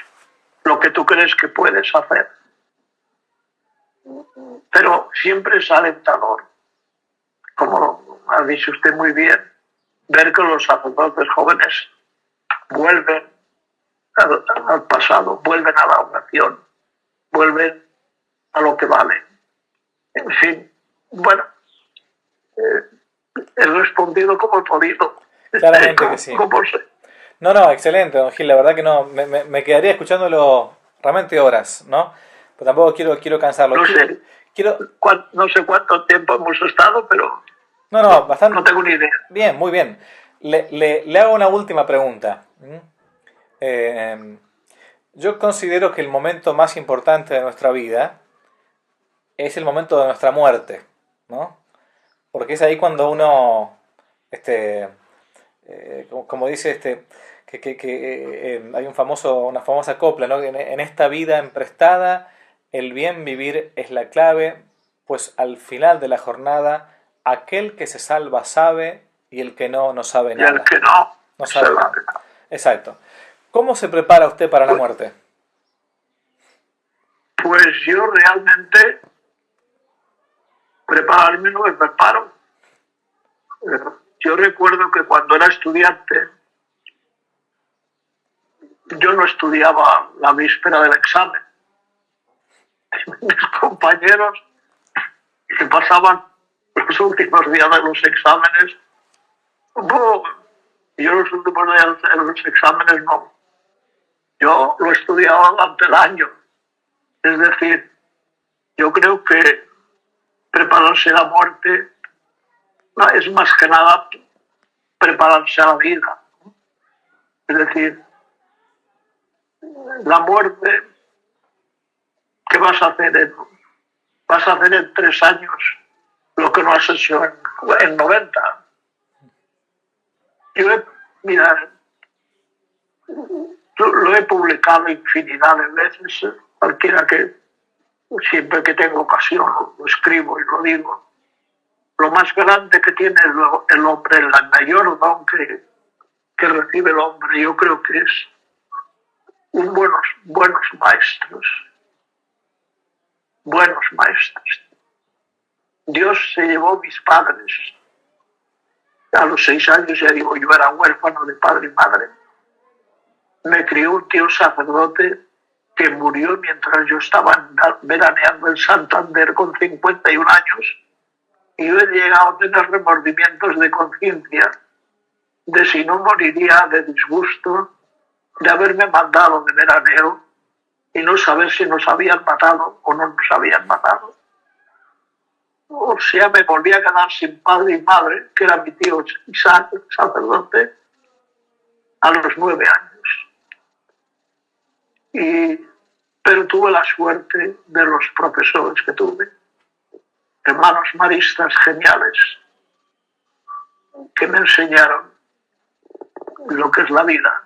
lo que tú crees que puedes hacer. Pero siempre es alentador, como ha dicho usted muy bien, ver que los sacerdotes jóvenes vuelven al pasado, vuelven a la oración, vuelven a lo que vale. En fin, bueno, he respondido como he podido. Claramente que sí. No, excelente, don Gil, la verdad que no, me quedaría escuchándolo realmente horas, ¿no? pero tampoco quiero cansarlo. No sé, no sé cuánto tiempo hemos estado, pero No, bastante. no tengo ni idea. Bien, muy bien. Le hago una última pregunta. Yo considero que el momento más importante de nuestra vida es el momento de nuestra muerte, ¿no? Porque es ahí cuando uno, como dice, hay una famosa copla, ¿no? En esta vida emprestada, el bien vivir es la clave, pues al final de la jornada, aquel que se salva sabe y el que no, no sabe nada. Y el que no, no sabe nada. Exacto. ¿Cómo se prepara usted para la muerte? Pues yo realmente prepararme no me preparo. Yo recuerdo que cuando era estudiante, yo no estudiaba la víspera del examen. Mis compañeros que pasaban los últimos días de los exámenes, yo los últimos días de los exámenes no. Yo lo estudiaba durante el año. Es decir, yo creo que prepararse a la muerte es más que nada prepararse a la vida. Es decir, la muerte, ¿qué vas a hacer? Vas a hacer en 3 años lo que no has hecho en 90. Mira, lo he publicado infinidad de veces, cualquiera que siempre que tengo ocasión lo escribo y lo digo. Lo más grande que tiene el hombre, el mayor don que recibe el hombre, yo creo que es buenos maestros. Buenos maestros. Dios se llevó mis padres. A los 6 años, ya digo, yo era huérfano de padre y madre. Me crió un tío sacerdote que murió mientras yo estaba veraneando en Santander con 51 años. Y yo he llegado a tener remordimientos de conciencia de si no moriría de disgusto de haberme mandado de veraneo y no saber si nos habían matado o no nos habían matado. O sea, me volví a quedar sin padre y madre, que era mi tío Isaac, sacerdote, a los 9 años. Pero tuve la suerte de los profesores que tuve, hermanos maristas geniales, que me enseñaron lo que es la vida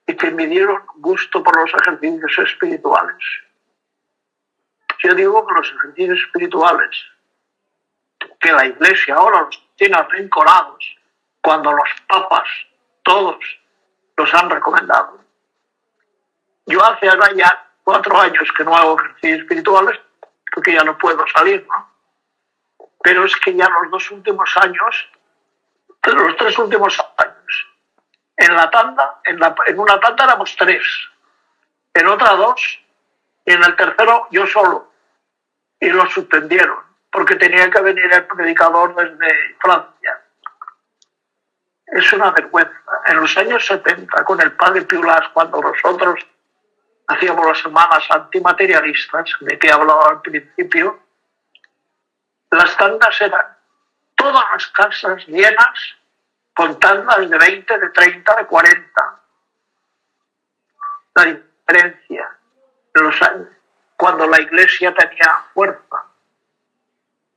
y que me dieron gusto por los ejercicios espirituales. Yo digo que los ejercicios espirituales, que la Iglesia ahora los tiene arrinconados, cuando los papas, todos, los han recomendado. Yo hace ahora ya 4 años que no hago ejercicios espirituales, porque ya no puedo salir, ¿no? Pero es que ya los 3 últimos años, en una tanda éramos 3, en otra 2, y en el tercero yo solo. Y lo suspendieron, porque tenía que venir el predicador desde Francia. Es una vergüenza. En los años 70, con el padre Piulás, cuando nosotros hacíamos las semanas antimaterialistas, de que he hablado al principio, las tandas eran todas las casas llenas con tandas de 20, de 30, de 40. La diferencia en los años, cuando la Iglesia tenía fuerza.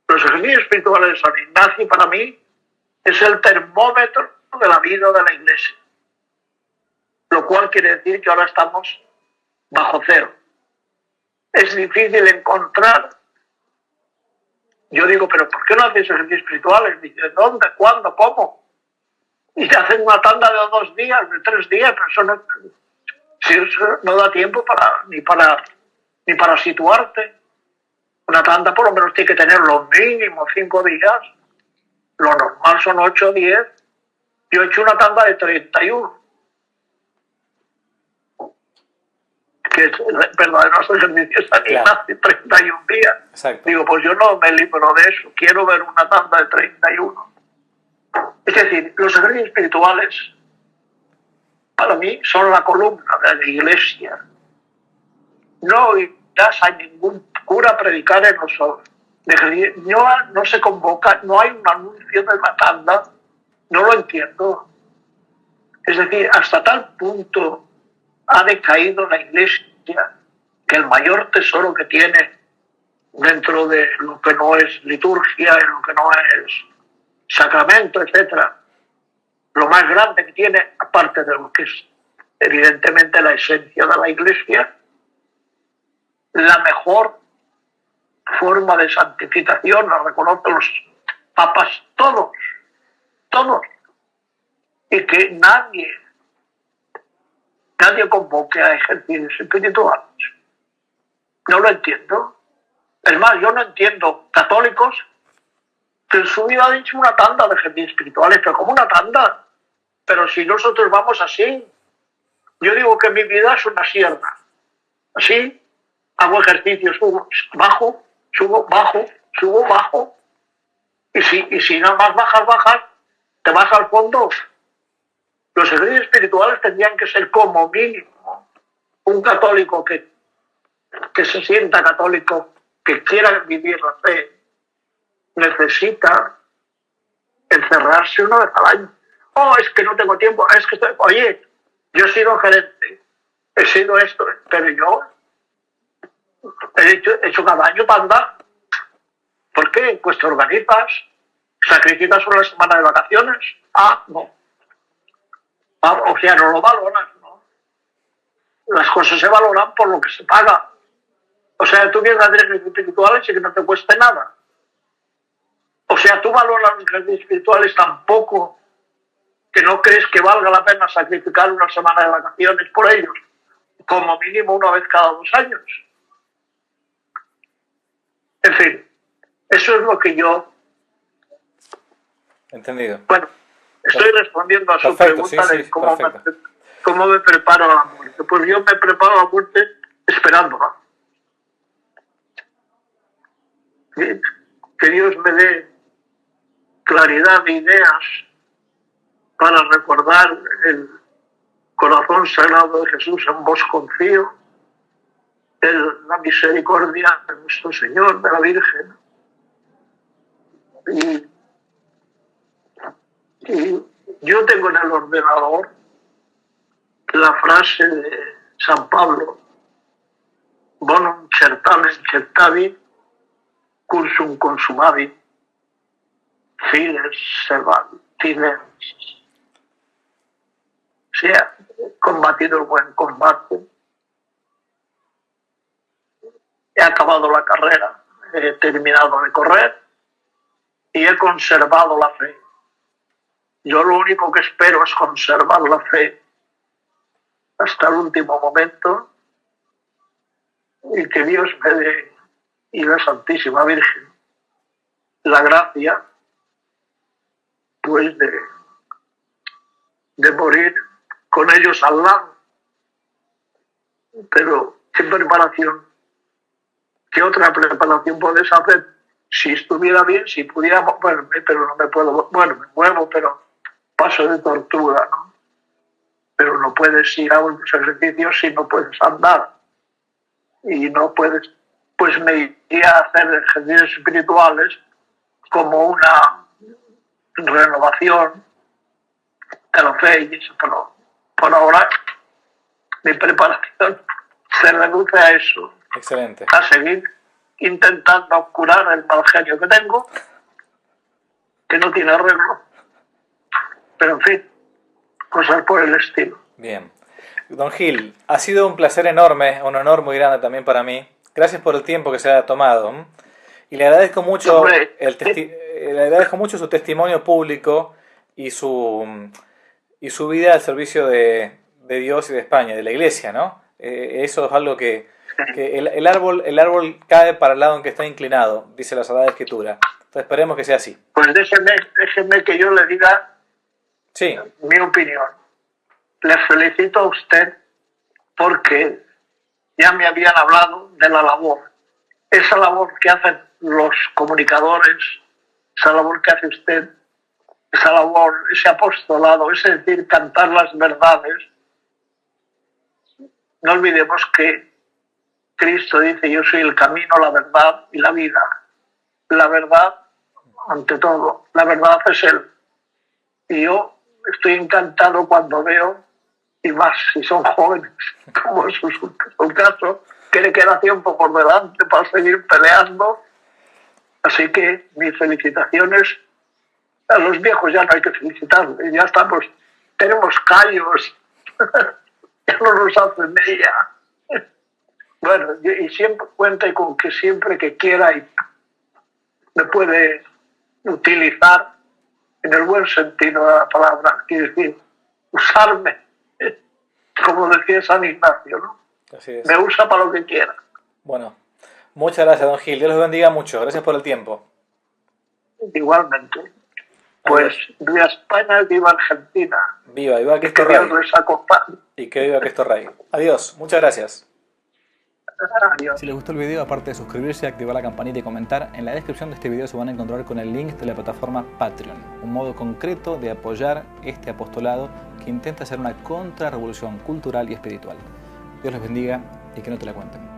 Los ejercicios espirituales de San Ignacio, para mí, es el termómetro de la vida de la Iglesia. Lo cual quiere decir que ahora estamos bajo cero. Es difícil encontrar. Yo digo, ¿pero por qué no haces ejercicios espirituales? Dice, ¿dónde? ¿Cuándo? ¿Cómo? Y te hacen una tanda de 2 días, de 3 días, pero eso no da tiempo ni para situarte. Una tanda por lo menos tiene que tener lo mínimo 5 días. Lo normal son 8 o 10. Yo he hecho una tanda de 31. Que es verdadero ejercicio San Ignacio, 31 días. Exacto. Digo, pues yo no me libro de eso. Quiero ver una tanda de 31. Es decir, los ejercicios espirituales para mí son la columna de la Iglesia. No a ningún cura a predicar en los no se convoca, no hay un anuncio de la tanda, no lo entiendo. Es decir, hasta tal punto ha decaído la Iglesia que el mayor tesoro que tiene dentro de lo que no es liturgia, en lo que no es sacramento, etcétera, lo más grande que tiene, aparte de lo que es evidentemente la esencia de la Iglesia, la mejor forma de santificación la reconocen los papas todos, y que nadie convoque a ejercicios espirituales. No lo entiendo. Es más, yo no entiendo católicos que en su vida han hecho una tanda de ejercicios espirituales, pero como una tanda. Pero si nosotros vamos así, yo digo que mi vida es una sierra. Así, hago ejercicios, subo, bajo, subo, bajo, subo, bajo. Y si nada más bajas, te vas al fondo. Los ejercicios espirituales tendrían que ser como mínimo un católico que se sienta católico, que quiera vivir la fe, necesita encerrarse una vez al año. Oh, es que no tengo tiempo, es que oye, yo he sido gerente, he sido esto, pero yo he hecho cada año tanda. ¿Por qué? Pues te organizas, sacrificas una semana de vacaciones. No. O sea, no lo valoras, ¿no? Las cosas se valoran por lo que se paga. O sea, tú vienes a hacer ejercicios espirituales y que no te cueste nada. O sea, tú valoras los ejercicios espirituales tan poco que no crees que valga la pena sacrificar una semana de vacaciones por ellos, como mínimo una vez cada 2 años. En fin, eso es lo que yo... Entendido. Bueno, estoy respondiendo a su pregunta de cómo me preparo a la muerte. Pues yo me preparo a la muerte esperándola. Que Dios me dé claridad de ideas para recordar el corazón sagrado de Jesús, en vos confío, la misericordia de nuestro Señor, de la Virgen. Y yo tengo en el ordenador la frase de San Pablo: bonum certamen certavi, cursum consumavi, fides servant, fides. Se ha combatido el buen combate, he acabado la carrera, he terminado de correr y he conservado la fe. Yo lo único que espero es conservar la fe hasta el último momento y que Dios me dé, y la Santísima Virgen, la gracia pues de morir con ellos al lado. Pero ¿qué preparación? ¿Qué otra preparación puedes hacer? Si estuviera bien, si pudiera moverme, pero no me puedo, bueno, me muevo, pero paso de tortuga, ¿no? Pero no puedes ir a unos ejercicios si no puedes andar. Y no puedes, pues me iría a hacer ejercicios espirituales como una renovación de la fe y eso, pero por ahora mi preparación se reduce a eso. Excelente. A seguir intentando curar el mal genio que tengo, que no tiene arreglo, pero en fin, cosas por el estilo. Bien. Don Gil, ha sido un placer enorme, un honor muy grande también para mí. Gracias por el tiempo que se ha tomado. Y le agradezco mucho, le agradezco mucho su testimonio público y su vida al servicio de Dios y de España, de la Iglesia, ¿no? Eso es algo que el árbol cae para el lado en que está inclinado, dice la Sagrada Escritura. Entonces esperemos que sea así. Pues déjeme que yo le diga mi opinión. Le felicito a usted porque ya me habían hablado de la labor. Esa labor que hacen los comunicadores, esa labor que hace usted, esa labor, ese apostolado, es decir, cantar las verdades. No olvidemos que Cristo dice, yo soy el camino, la verdad y la vida. La verdad, ante todo, la verdad es Él. Y yo estoy encantado cuando veo, y más si son jóvenes, como es su caso, que le queda tiempo por delante para seguir peleando. Así que mis felicitaciones. A los viejos ya no hay que felicitarles, ya estamos, tenemos callos, ya no nos hacen ella. Bueno, y siempre cuenta con que siempre que quiera y me puede utilizar en el buen sentido de la palabra, quiere decir, usarme, como decía San Ignacio, ¿no? Así es. Me usa para lo que quiera. Bueno, muchas gracias, don Gil. Dios los bendiga mucho. Gracias por el tiempo. Igualmente. Pues viva España, viva Argentina. Viva Cristo Que Dios Rey. les acompañe. Y que viva Cristo Rey. Adiós, muchas gracias. Adiós. Si les gustó el video, aparte de suscribirse, activar la campanita y comentar, en la descripción de este video se van a encontrar con el link de la plataforma Patreon, un modo concreto de apoyar este apostolado que intenta hacer una contrarrevolución cultural y espiritual. Dios les bendiga y que no te la cuenten.